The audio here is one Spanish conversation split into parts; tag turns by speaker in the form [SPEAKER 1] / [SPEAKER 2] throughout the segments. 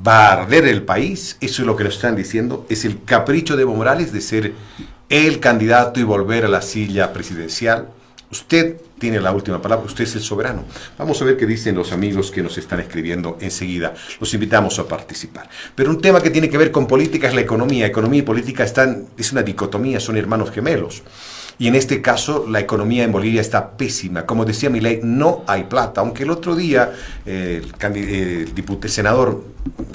[SPEAKER 1] Va a arder el país, eso es lo que nos están diciendo, es el capricho de Evo Morales de ser el candidato y volver a la silla presidencial. Usted tiene la última palabra, usted es el soberano. Vamos a ver qué dicen los amigos que nos están escribiendo enseguida. Los invitamos a participar. Pero un tema que tiene que ver con política es la economía. Economía y política es una dicotomía, son hermanos gemelos. Y en este caso, la economía en Bolivia está pésima. Como decía Milei, no hay plata. Aunque el otro día el senador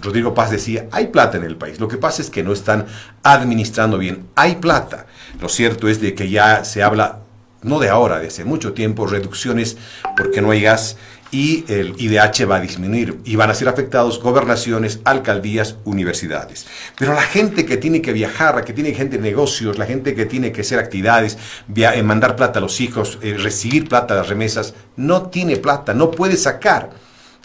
[SPEAKER 1] Rodrigo Paz decía, hay plata en el país. Lo que pasa es que no están administrando bien. Hay plata. Lo cierto es de que ya se habla, no de ahora, de hace mucho tiempo, reducciones porque no hay gas y el IDH va a disminuir y van a ser afectados gobernaciones, alcaldías, universidades. Pero la gente que tiene que viajar, la que tiene gente de negocios, la gente que tiene que hacer actividades, mandar plata a los hijos, recibir plata a las remesas, no tiene plata, no puede sacar.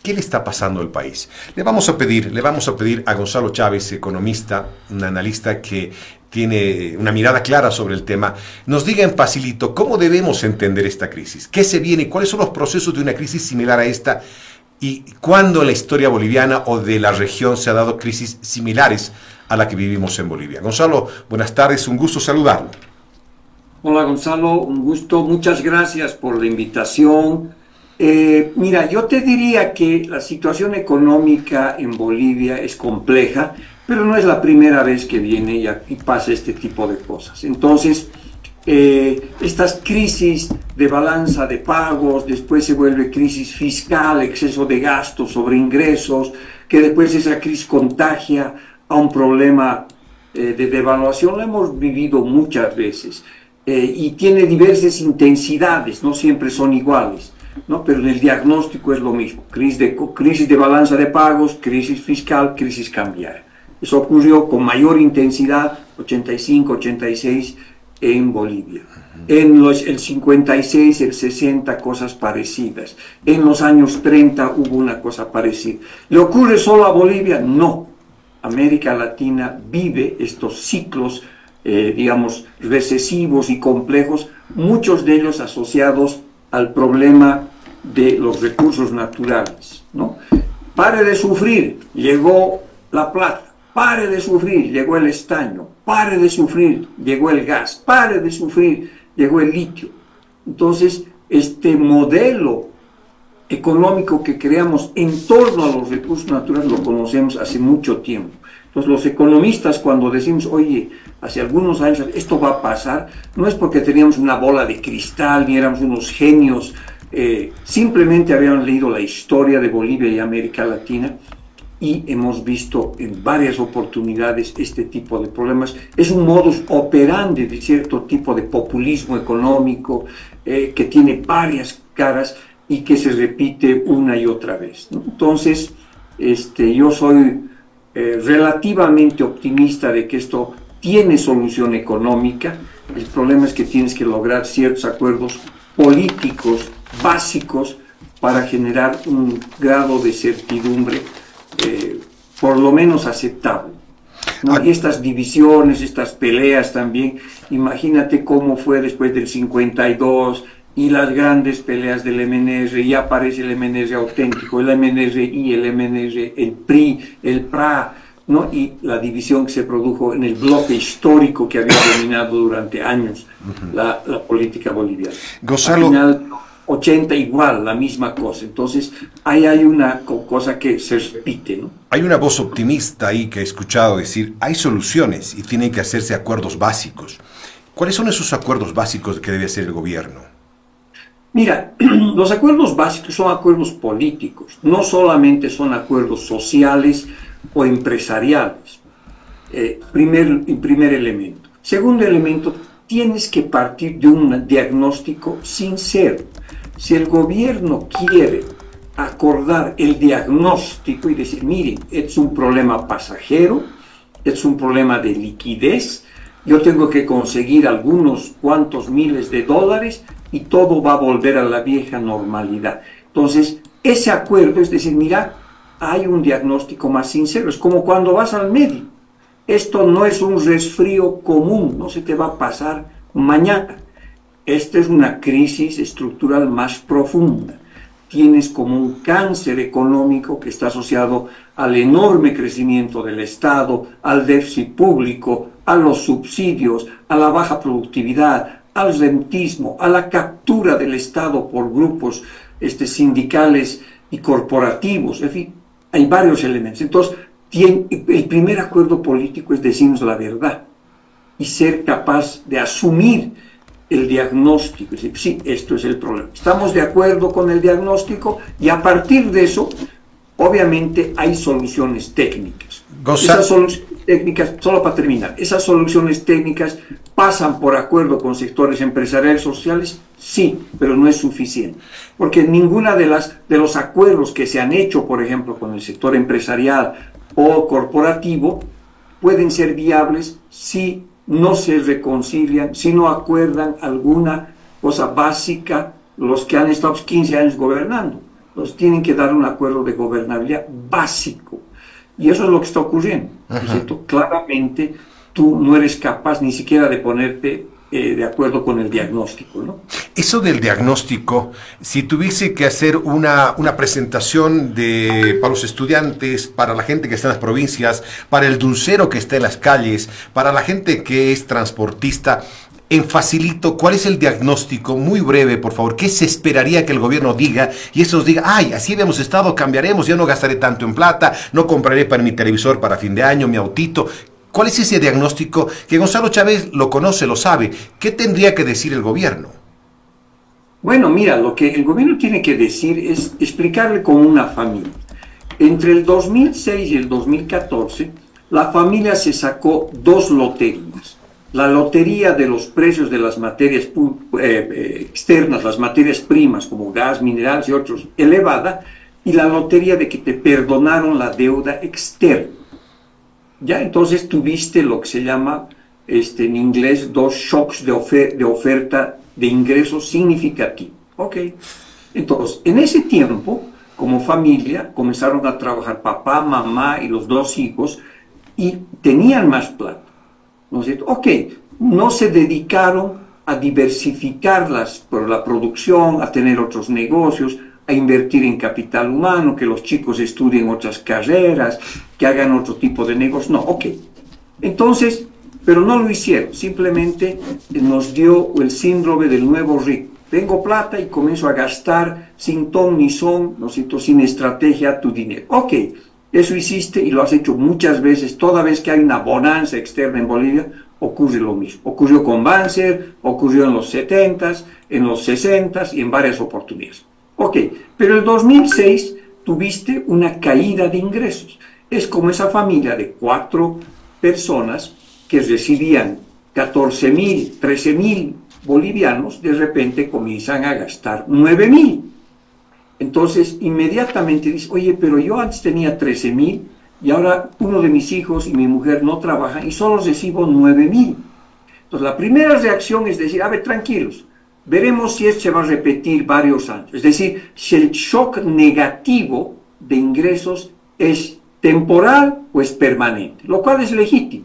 [SPEAKER 1] ¿Qué le está pasando al país? Le vamos a pedir a Gonzalo Chávez, economista, un analista que tiene una mirada clara sobre el tema, nos diga en facilito cómo debemos entender esta crisis, qué se viene, cuáles son los procesos de una crisis similar a esta y cuándo en la historia boliviana o de la región se ha dado crisis similares a la que vivimos en Bolivia. Gonzalo, buenas tardes, un gusto saludarlo.
[SPEAKER 2] Hola Gonzalo, un gusto, muchas gracias por la invitación. Mira, yo te diría que la situación económica en Bolivia es compleja, pero no es la primera vez que viene y pasa este tipo de cosas. Entonces, estas crisis de balanza de pagos, después se vuelve crisis fiscal, exceso de gastos sobre ingresos, que después esa crisis contagia a un problema de devaluación, lo hemos vivido muchas veces, y tiene diversas intensidades, no siempre son iguales, ¿no? Pero en el diagnóstico es lo mismo, crisis de balanza de pagos, crisis fiscal, crisis cambiaria. Eso ocurrió con mayor intensidad, 85, 86 en Bolivia. En el 56, el 60, cosas parecidas. En los años 30 hubo una cosa parecida. ¿Le ocurre solo a Bolivia? No. América Latina vive estos ciclos, digamos, recesivos y complejos, muchos de ellos asociados al problema de los recursos naturales, ¿no? Pare de sufrir, llegó la plata. Pare de sufrir, llegó el estaño. Pare de sufrir, llegó el gas. Pare de sufrir, llegó el litio. Entonces, este modelo económico que creamos en torno a los recursos naturales lo conocemos hace mucho tiempo. Entonces, los economistas cuando decimos, oye, hace algunos años esto va a pasar, no es porque teníamos una bola de cristal ni éramos unos genios, simplemente habían leído la historia de Bolivia y América Latina y hemos visto en varias oportunidades este tipo de problemas. Es un modus operandi de cierto tipo de populismo económico que tiene varias caras y que se repite una y otra vez, ¿no? Entonces, yo soy relativamente optimista de que esto tiene solución económica. El problema es que tienes que lograr ciertos acuerdos políticos básicos para generar un grado de certidumbre por lo menos aceptable, ¿no? Y estas divisiones, estas peleas también, imagínate cómo fue después del 52 y las grandes peleas del MNR, y aparece el MNR auténtico, el MNRI, el MNR, el PRI, el PRA, ¿no? Y la división que se produjo en el bloque histórico que había dominado durante años la política boliviana.
[SPEAKER 1] Gonzalo,
[SPEAKER 2] al final, 80 igual, la misma cosa. Entonces, ahí hay una cosa que se repite, ¿no?
[SPEAKER 1] Hay una voz optimista ahí que he escuchado decir, hay soluciones y tienen que hacerse acuerdos básicos. ¿Cuáles son esos acuerdos básicos que debe hacer el gobierno?
[SPEAKER 2] Mira, los acuerdos básicos son acuerdos políticos, no solamente son acuerdos sociales o empresariales. Primer elemento. Segundo elemento, tienes que partir de un diagnóstico sincero. Si el gobierno quiere acordar el diagnóstico y decir, miren, es un problema pasajero, es un problema de liquidez, yo tengo que conseguir algunos cuantos miles de dólares y todo va a volver a la vieja normalidad. Entonces, ese acuerdo es decir, mira, hay un diagnóstico más sincero. Es como cuando vas al médico. Esto no es un resfrío común, no se te va a pasar mañana. Esta es una crisis estructural más profunda. tienes como un cáncer económico que está asociado al enorme crecimiento del Estado, al déficit público, a los subsidios, a la baja productividad, al rentismo, a la captura del Estado por grupos sindicales y corporativos. En fin, hay varios elementos. Entonces, el primer acuerdo político es decirnos la verdad y ser capaz de asumir el diagnóstico. Es decir, sí, esto es el problema. Estamos de acuerdo con el diagnóstico y a partir de eso, obviamente, hay soluciones técnicas. Esas soluciones técnicas, solo para terminar, esas soluciones técnicas pasan por acuerdo con sectores empresariales sociales, sí, pero no es suficiente. Porque ninguna de los acuerdos que se han hecho, por ejemplo, con el sector empresarial o corporativo, pueden ser viables si no se reconcilian, si no acuerdan alguna cosa básica los que han estado 15 años gobernando. Entonces tienen que dar un acuerdo de gobernabilidad básico. Y eso es lo que está ocurriendo, ¿no es cierto? Claramente tú no eres capaz ni siquiera de ponerte de acuerdo con el diagnóstico, ¿no?
[SPEAKER 1] Eso del diagnóstico, si tuviese que hacer una presentación para los estudiantes, para la gente que está en las provincias, para el dulcero que está en las calles, para la gente que es transportista, en facilito, ¿cuál es el diagnóstico? Muy breve, por favor. ¿Qué se esperaría que el gobierno diga? Y eso os diga, ay, así habíamos estado, cambiaremos, ya no gastaré tanto en plata, no compraré para mi televisor para fin de año, mi autito. ¿Cuál es ese diagnóstico que Gonzalo Chávez lo conoce, lo sabe? ¿Qué tendría que decir el gobierno?
[SPEAKER 2] Bueno, mira, lo que el gobierno tiene que decir es explicarle como una familia. Entre el 2006 y el 2014, la familia se sacó 2 loterías. La lotería de los precios de las materias externas, las materias primas como gas, minerales y otros, elevada, y la lotería de que te perdonaron la deuda externa. Ya entonces tuviste lo que se llama en inglés 2 shocks de oferta de ingresos significativos. Ok. Entonces, en ese tiempo, como familia, comenzaron a trabajar papá, mamá y los 2 hijos y tenían más plata. ¿No es cierto? Ok, no se dedicaron a diversificar la producción, a tener otros negocios, a invertir en capital humano, que los chicos estudien otras carreras, que hagan otro tipo de negocios. No, ok. Entonces, pero no lo hicieron, simplemente nos dio el síndrome del nuevo rico. Tengo plata y comienzo a gastar sin ton ni son, ¿no es cierto?, sin estrategia tu dinero. Ok. Eso hiciste y lo has hecho muchas veces. Toda vez que hay una bonanza externa en Bolivia, ocurre lo mismo. Ocurrió con Banzer, ocurrió en los 70s, en los 60s y en varias oportunidades. Ok, pero en el 2006 tuviste una caída de ingresos. Es como esa familia de 4 personas que recibían 14.000, 13.000 bolivianos, de repente comienzan a gastar 9.000. Entonces, inmediatamente dice, oye, pero yo antes tenía 13.000 y ahora uno de mis hijos y mi mujer no trabajan y solo recibo 9.000. Entonces, la primera reacción es decir, a ver, tranquilos, veremos si esto se va a repetir varios años. Es decir, si el shock negativo de ingresos es temporal o es permanente, lo cual es legítimo.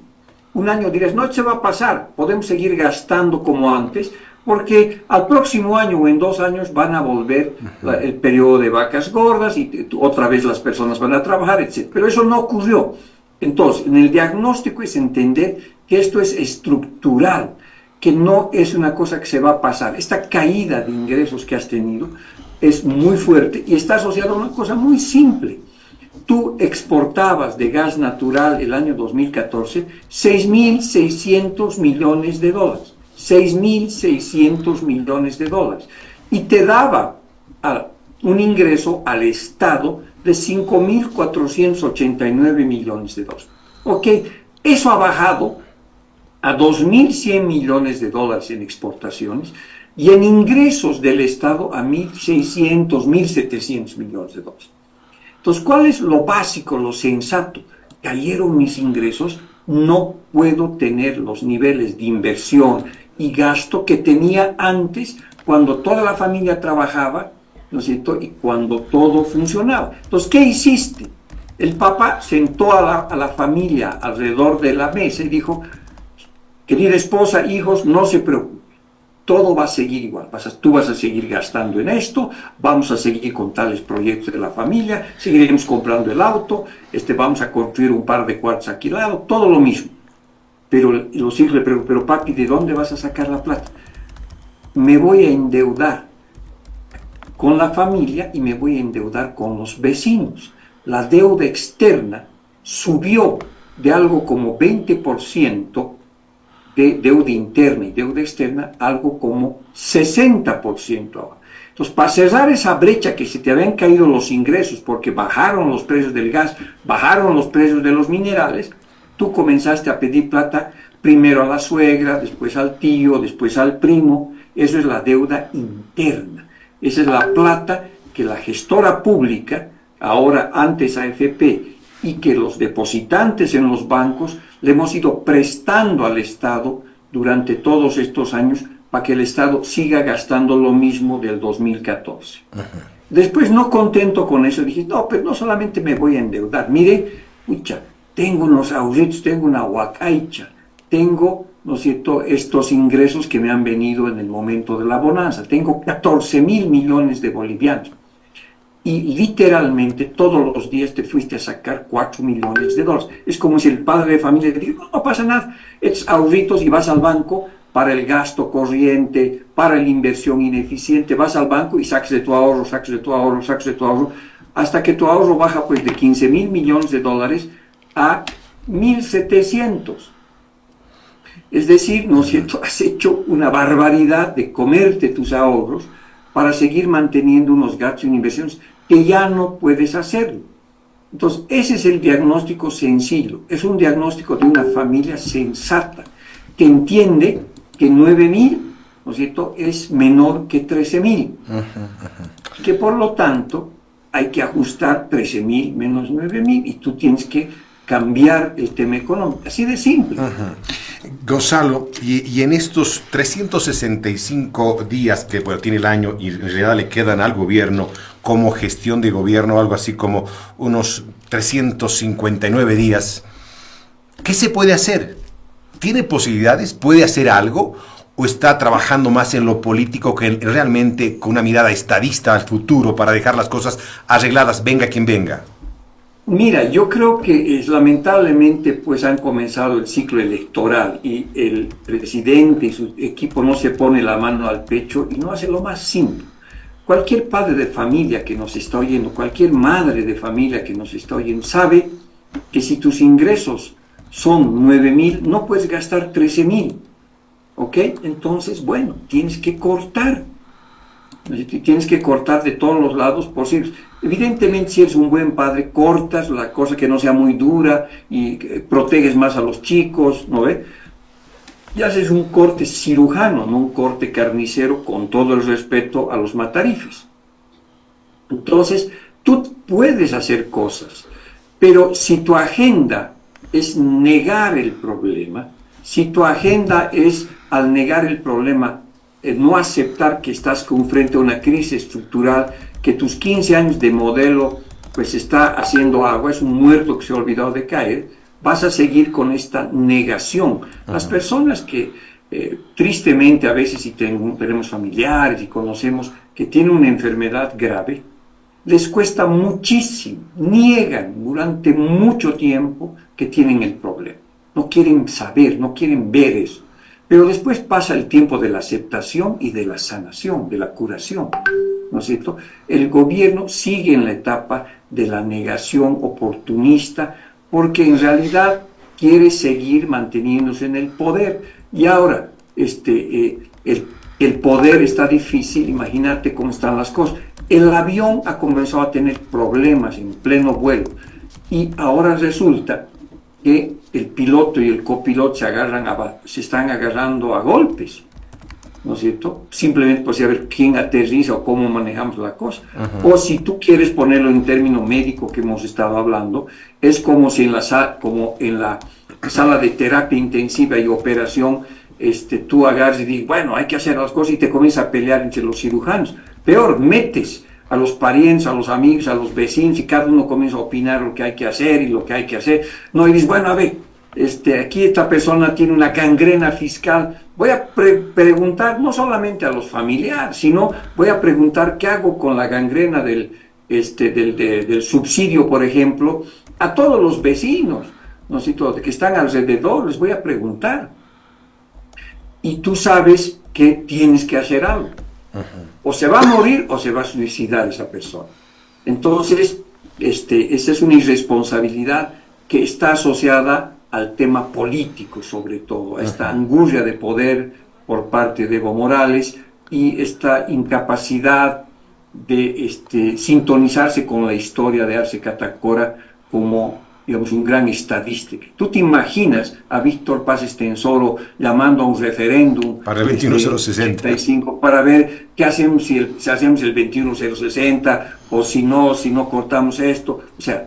[SPEAKER 2] Un año dirás, no, esto se va a pasar, podemos seguir gastando como antes, porque al próximo año o en 2 años van a volver el periodo de vacas gordas y otra vez las personas van a trabajar, etc. Pero eso no ocurrió. Entonces, en el diagnóstico es entender que esto es estructural, que no es una cosa que se va a pasar. Esta caída de ingresos que has tenido es muy fuerte y está asociada a una cosa muy simple. Tú exportabas de gas natural el año 2014 $6.600 millones. 6.600 millones de dólares. Y te daba un ingreso al Estado de 5.489 millones de dólares. Ok, eso ha bajado a 2.100 millones de dólares en exportaciones y en ingresos del Estado a 1.600, 1.700 millones de dólares. Entonces, ¿cuál es lo básico, lo sensato? Cayeron mis ingresos, no puedo tener los niveles de inversión y gasto que tenía antes cuando toda la familia trabajaba, ¿no es cierto?, y cuando todo funcionaba. Entonces, ¿qué hiciste? El papá sentó a la familia alrededor de la mesa y dijo, querida esposa, hijos, no se preocupen. todo va a seguir igual. Tú vas a seguir gastando en esto, vamos a seguir con tales proyectos de la familia, seguiremos comprando el auto, vamos a construir un par de cuartos alquilados, todo lo mismo. Pero los hijos le preguntan, pero papi, ¿de dónde vas a sacar la plata? Me voy a endeudar con la familia y me voy a endeudar con los vecinos. La deuda externa subió de algo como 20% de deuda interna y deuda externa, algo como 60% ahora. Entonces, para cerrar esa brecha que se te habían caído los ingresos porque bajaron los precios del gas, bajaron los precios de los minerales, tú comenzaste a pedir plata primero a la suegra, después al tío, después al primo. Eso es la deuda interna. Esa es la plata que la gestora pública, ahora antes AFP, y que los depositantes en los bancos le hemos ido prestando al Estado durante todos estos años para que el Estado siga gastando lo mismo del 2014. Después, no contento con eso, dije, no, pero no solamente me voy a endeudar, mire, pucha, tengo unos ahorritos, tengo una huacaicha, tengo, ¿no es cierto?, estos ingresos que me han venido en el momento de la bonanza, tengo 14.000 millones de bolivianos. Y literalmente todos los días te fuiste a sacar 4 millones de dólares. Es como si el padre de familia te diga, no pasa nada, estos ahorritos, y vas al banco para el gasto corriente, para la inversión ineficiente, vas al banco y sacas de tu ahorro, sacas de tu ahorro, sacas de tu ahorro, hasta que tu ahorro baja pues de 15.000 millones de dólares a 1.700. Es decir, ¿no es cierto?, has hecho una barbaridad de comerte tus ahorros para seguir manteniendo unos gastos en inversiones que ya no puedes hacerlo. Entonces, ese es el diagnóstico sencillo. Es un diagnóstico de una familia sensata que entiende que 9.000, ¿no es cierto?, es menor que 13.000. Que por lo tanto hay que ajustar 13.000 menos 9.000 y tú tienes que cambiar el tema económico. Así de simple.
[SPEAKER 1] Gonzalo, y en estos 365 días que tiene el año y en realidad le quedan al gobierno como gestión de gobierno, algo así como unos 359 días, ¿qué se puede hacer? ¿Tiene posibilidades? ¿Puede hacer algo? ¿O está trabajando más en lo político que realmente con una mirada estadista al futuro para dejar las cosas arregladas, venga quien venga?
[SPEAKER 2] Mira, yo creo que lamentablemente pues han comenzado el ciclo electoral y el presidente y su equipo no se pone la mano al pecho y no hace lo más simple. Cualquier padre de familia que nos está oyendo, cualquier madre de familia que nos está oyendo, sabe que si tus ingresos son 9.000, no puedes gastar 13.000, ¿ok? Entonces, bueno, tienes que cortar. Tienes que cortar de todos los lados posibles. Evidentemente, si eres un buen padre, cortas la cosa que no sea muy dura y proteges más a los chicos, ¿no ve? Y haces un corte cirujano, no un corte carnicero, con todo el respeto a los matarifes. Entonces, tú puedes hacer cosas, pero si tu agenda es negar el problema, si tu agenda es, al negar el problema, no aceptar que estás frente a una crisis estructural, que tus 15 años de modelo pues está haciendo agua, es un muerto que se ha olvidado de caer, vas a seguir con esta negación. Las personas que tristemente a veces, si tenemos familiares y conocemos que tienen una enfermedad grave, les cuesta muchísimo, niegan durante mucho tiempo que tienen el problema. No quieren saber, no quieren ver eso. Pero después pasa el tiempo de la aceptación y de la sanación, de la curación, ¿no es cierto? El gobierno sigue en la etapa de la negación oportunista porque en realidad quiere seguir manteniéndose en el poder. Y ahora el poder está difícil, imagínate cómo están las cosas. El avión ha comenzado a tener problemas en pleno vuelo y ahora resulta que el piloto y el copiloto se están agarrando a golpes, ¿no es cierto? Simplemente por saber quién aterriza o cómo manejamos la cosa. O si tú quieres ponerlo en término médico que hemos estado hablando, es como si en la sala de terapia intensiva y operación tú agarras y dices, bueno, hay que hacer las cosas y te comienzas a pelear entre los cirujanos. Peor, metes a los parientes, a los amigos, a los vecinos y cada uno comienza a opinar lo que hay que hacer y lo que hay que hacer. No, y dices, bueno, a ver, aquí esta persona tiene una gangrena fiscal. Voy a preguntar no solamente a los familiares, sino voy a preguntar qué hago con la gangrena del subsidio, por ejemplo, a todos los vecinos, ¿no sé, que están alrededor, les voy a preguntar. Y tú sabes que tienes que hacer algo. O se va a morir o se va a suicidar esa persona. Entonces, esa es una irresponsabilidad que está asociada al tema político, sobre todo, a esta angustia de poder por parte de Evo Morales y esta incapacidad de sintonizarse con la historia de Arce Catacora como, digamos, un gran estadista. ¿Tú te imaginas a Víctor Paz Estenssoro llamando a un referéndum
[SPEAKER 1] para el 21060
[SPEAKER 2] para ver qué hacemos si hacemos el 21060 o si no cortamos esto? O sea,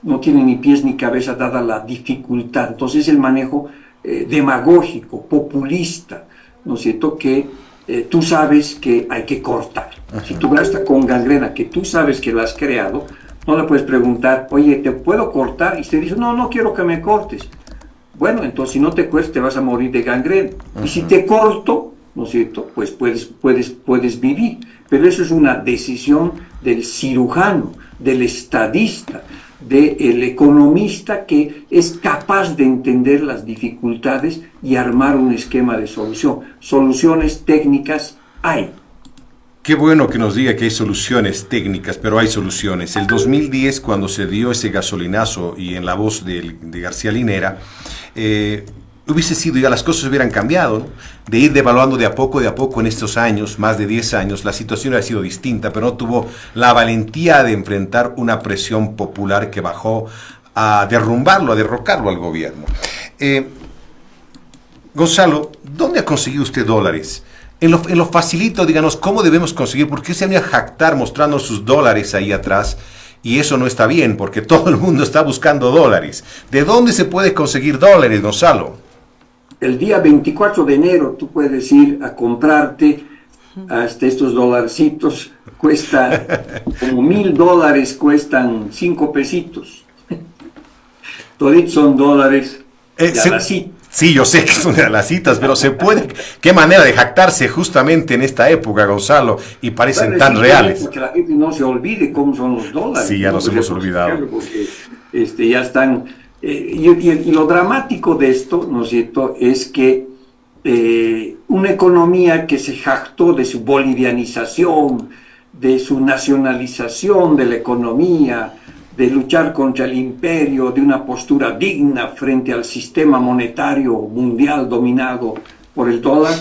[SPEAKER 2] no tiene ni pies ni cabeza dada la dificultad. Entonces el manejo demagógico, populista, ¿no es cierto?, que tú sabes que hay que cortar. Si tú gastas con gangrena que tú sabes que la has creado, no le puedes preguntar, oye, ¿te puedo cortar? Y te dice, no quiero que me cortes. Bueno, entonces si no te cortas te vas a morir de gangrena. Y si te corto, ¿no es cierto?, pues puedes vivir. Pero eso es una decisión del cirujano, del estadista, del economista que es capaz de entender las dificultades y armar un esquema de solución. Soluciones técnicas hay.
[SPEAKER 1] Qué bueno que nos diga que hay soluciones técnicas, pero hay soluciones. El 2010, cuando se dio ese gasolinazo y en la voz de García Linera, hubiese sido, ya las cosas hubieran cambiado, ¿no? De ir devaluando de a poco en estos años, más de 10 años, la situación hubiera sido distinta, pero no tuvo la valentía de enfrentar una presión popular que bajó a derrumbarlo, a derrocarlo al gobierno. Gonzalo, ¿dónde ha conseguido usted dólares? En lo facilito, díganos, ¿cómo debemos conseguir? ¿Por qué se van a jactar mostrando sus dólares ahí atrás? Y eso no está bien, porque todo el mundo está buscando dólares. ¿De dónde se puede conseguir dólares, Gonzalo?
[SPEAKER 2] El día 24 de enero tú puedes ir a comprarte hasta estos dolarcitos. Cuesta como $1,000, cuestan 5 pesitos. Toditos son dólares.
[SPEAKER 1] Sí, yo sé que son de las citas, pero se puede. Qué manera de jactarse justamente en esta época, Gonzalo, y parecen tan reales.
[SPEAKER 2] Que la gente no se olvide cómo son los dólares.
[SPEAKER 1] Sí, ya nos hemos olvidado.
[SPEAKER 2] Porque ya están. Y lo dramático de esto, ¿no es cierto?, es que una economía que se jactó de su bolivianización, de su nacionalización de la economía, de luchar contra el imperio, de una postura digna frente al sistema monetario mundial dominado por el dólar.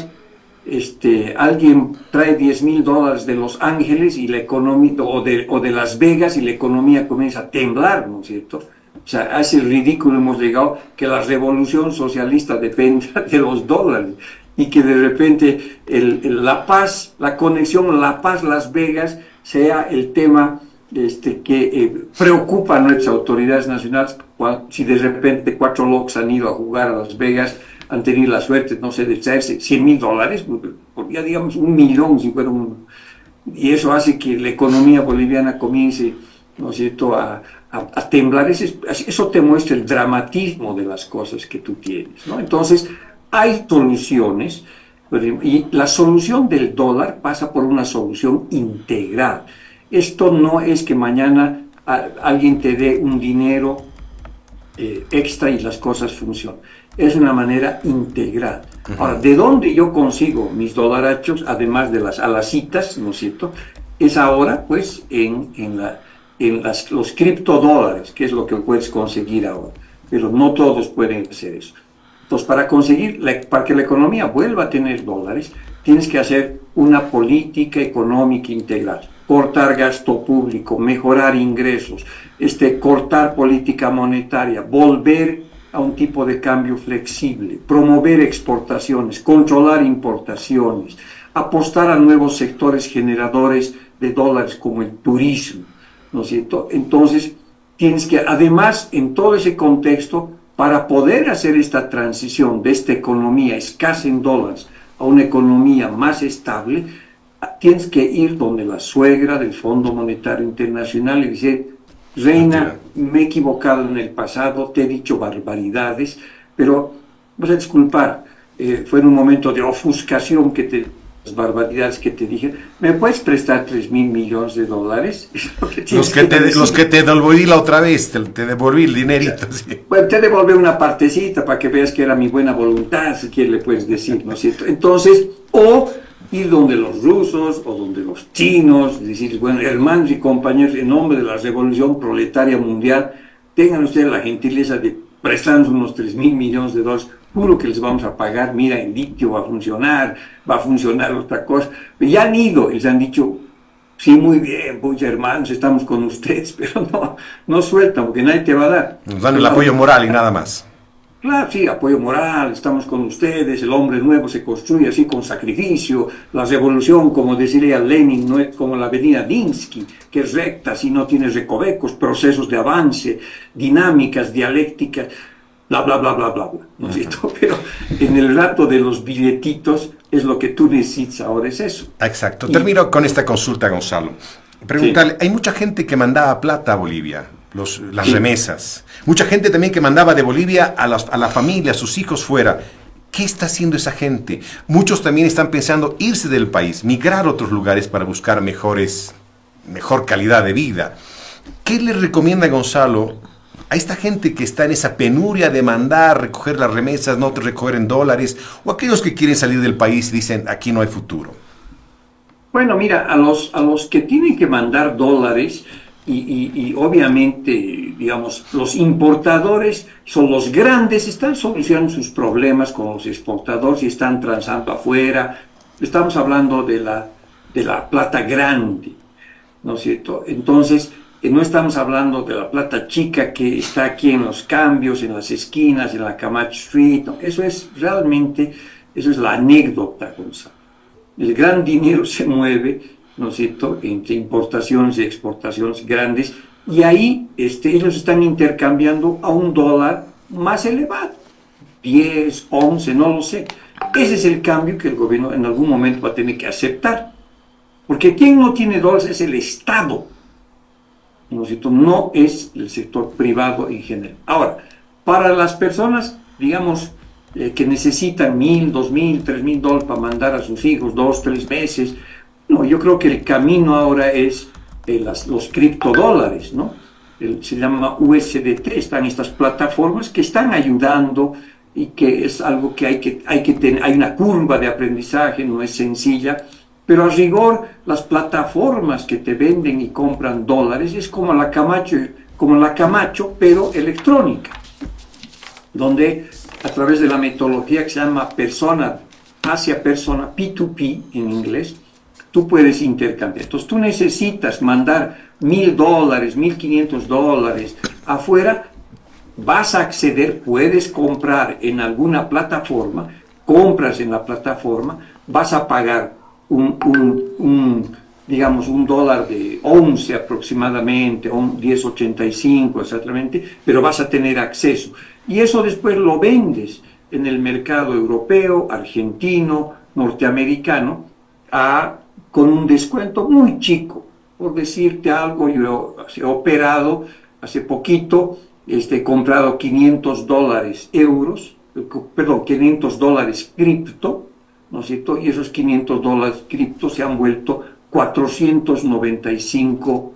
[SPEAKER 2] Alguien trae $10,000 de Los Ángeles y la economía, o de Las Vegas, y la economía comienza a temblar, ¿no es cierto? O sea, a ese ridículo hemos llegado, que la revolución socialista depende de los dólares y que de repente La Paz, la conexión La Paz-Las Vegas sea el tema que preocupa a nuestras autoridades nacionales. Si de repente 4 locos han ido a jugar a Las Vegas, han tenido la suerte, no sé, de traerse $100,000, ya digamos 1,000,000, si fuera y eso hace que la economía boliviana comience, ¿no es cierto?, a temblar. Eso te muestra el dramatismo de las cosas que tú tienes, ¿no? Entonces, hay soluciones, y la solución del dólar pasa por una solución integral. Esto no es que mañana alguien te dé un dinero extra y las cosas funcionan. Es una manera integral. Ahora, ¿de dónde yo consigo mis dolarachos, además de las alacitas, ¿no es cierto? Es ahora, pues, en los criptodólares, que es lo que puedes conseguir ahora. Pero no todos pueden hacer eso. Entonces, para que la economía vuelva a tener dólares, tienes que hacer una política económica integral. Cortar gasto público, mejorar ingresos, cortar política monetaria, volver a un tipo de cambio flexible, promover exportaciones, controlar importaciones, apostar a nuevos sectores generadores de dólares como el turismo, ¿no es cierto? Entonces, tienes que, además, en todo ese contexto, para poder hacer esta transición de esta economía escasa en dólares a una economía más estable, tienes que ir donde la suegra del Fondo Monetario Internacional y decir: Reina, me he equivocado en el pasado, te he dicho barbaridades, pero vas a disculpar, fue en un momento de ofuscación las barbaridades que te dije. ¿Me puedes prestar 3.000 millones de dólares?
[SPEAKER 1] Los que te devolví la otra vez, te devolví el dinerito. Sí.
[SPEAKER 2] Bueno, te devolví una partecita para que veas que era mi buena voluntad, si quieres le puedes decir, ¿no es cierto? Entonces, o ir donde los rusos o donde los chinos, decir, bueno, hermanos y compañeros, en nombre de la revolución proletaria mundial, tengan ustedes la gentileza de prestarnos unos 3.000 millones de dólares, juro que les vamos a pagar, mira, el litio va a funcionar otra cosa. Pero ya han ido y les han dicho, sí, muy bien, pues hermanos, estamos con ustedes, pero no sueltan, porque nadie te va a dar.
[SPEAKER 1] Nos dan el apoyo moral y nada más.
[SPEAKER 2] Claro, sí, apoyo moral, estamos con ustedes, el hombre nuevo se construye así con sacrificio, la revolución, como decía Lenin, no es como la avenida Dinsky, que es recta, si no tiene recovecos, procesos de avance, dinámicas, dialécticas, bla, bla, bla, bla, bla, bla, ¿no es cierto? Pero en el rato de los billetitos es lo que tú necesitas ahora, es eso.
[SPEAKER 1] Exacto. Termino con esta consulta, Gonzalo. Preguntarle, sí. Hay mucha gente que mandaba plata a Bolivia, las remesas. Mucha gente también que mandaba de Bolivia a la familia, a sus hijos fuera. ¿Qué está haciendo esa gente? Muchos también están pensando irse del país, migrar a otros lugares para buscar mejor calidad de vida. ¿Qué le recomienda Gonzalo a esta gente que está en esa penuria de mandar, recoger las remesas, no recoger en dólares, o aquellos que quieren salir del país y dicen, aquí no hay futuro?
[SPEAKER 2] Bueno, mira, a los que tienen que mandar dólares, y obviamente, digamos, los importadores son los grandes, están solucionando sus problemas con los exportadores y están transando afuera. Estamos hablando de la plata grande, ¿no es cierto? Entonces, no estamos hablando de la plata chica que está aquí en los cambios, en las esquinas, en la Camacho Street. No, eso es la anécdota, Gonzalo. El gran dinero se mueve, ¿no es cierto?, entre importaciones y exportaciones grandes, y ahí ellos están intercambiando a un dólar más elevado, 10, 11, no lo sé. Ese es el cambio que el gobierno en algún momento va a tener que aceptar, porque quien no tiene dólares es el Estado, ¿no es cierto?, no es el sector privado en general. Ahora, para las personas, digamos, que necesitan 1.000, 2.000, 3.000 dólares para mandar a sus hijos 2, 3 meses, no, yo creo que el camino ahora es los criptodólares, ¿no? Se llama USDT, están estas plataformas que están ayudando y que es algo que hay que tener, hay una curva de aprendizaje, no es sencilla, pero a rigor las plataformas que te venden y compran dólares es como la Camacho, pero electrónica, donde a través de la metodología que se llama persona hacia persona, P2P en inglés, tú puedes intercambiar. Entonces tú necesitas mandar $1.000, $1.500 afuera, vas a acceder, puedes comprar en alguna plataforma, compras en la plataforma, vas a pagar digamos, un dólar de 11 aproximadamente, 10.85 exactamente, pero vas a tener acceso. Y eso después lo vendes en el mercado europeo, argentino, norteamericano, con un descuento muy chico. Por decirte algo, yo he operado hace poquito, he comprado $500 cripto, ¿no es cierto? Y esos $500 cripto se han vuelto 495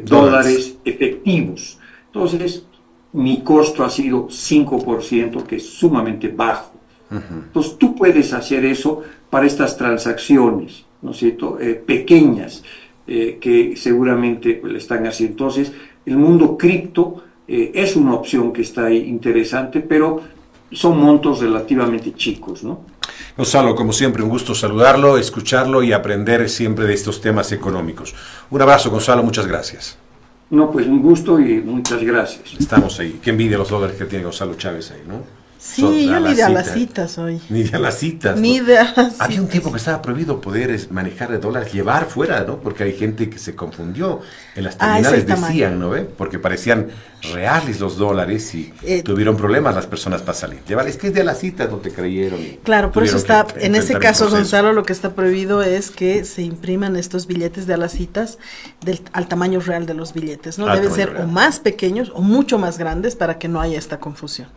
[SPEAKER 2] dólares efectivos. Entonces, mi costo ha sido 5%, que es sumamente bajo. Entonces, tú puedes hacer eso para estas transacciones, ¿no es cierto?, pequeñas, que seguramente pues, le están haciendo. Entonces, el mundo cripto es una opción que está ahí interesante, pero son montos relativamente chicos, ¿no?
[SPEAKER 1] Gonzalo, como siempre, un gusto saludarlo, escucharlo y aprender siempre de estos temas económicos. Un abrazo, Gonzalo, muchas gracias.
[SPEAKER 2] No, pues un gusto y muchas gracias.
[SPEAKER 1] Estamos ahí. Qué envidia los dólares que tiene Gonzalo Chávez ahí, ¿no?
[SPEAKER 3] Sí, yo ni de a las citas hoy.
[SPEAKER 1] Ni de a las citas.
[SPEAKER 3] Ni
[SPEAKER 1] ¿no?
[SPEAKER 3] de a las citas.
[SPEAKER 1] Había un tiempo que estaba prohibido poder manejar de dólares, llevar fuera, ¿no? Porque hay gente que se confundió. En las terminales decían, ¿no ve? Porque parecían reales los dólares y tuvieron problemas las personas para salir. Llevar, es que es de a las citas, no te creyeron.
[SPEAKER 3] Claro, por eso está, en ese caso, Gonzalo, lo que está prohibido es que se impriman estos billetes de a las citas al tamaño real de los billetes, ¿no? Deben ser o más pequeños o mucho más grandes para que no haya esta confusión.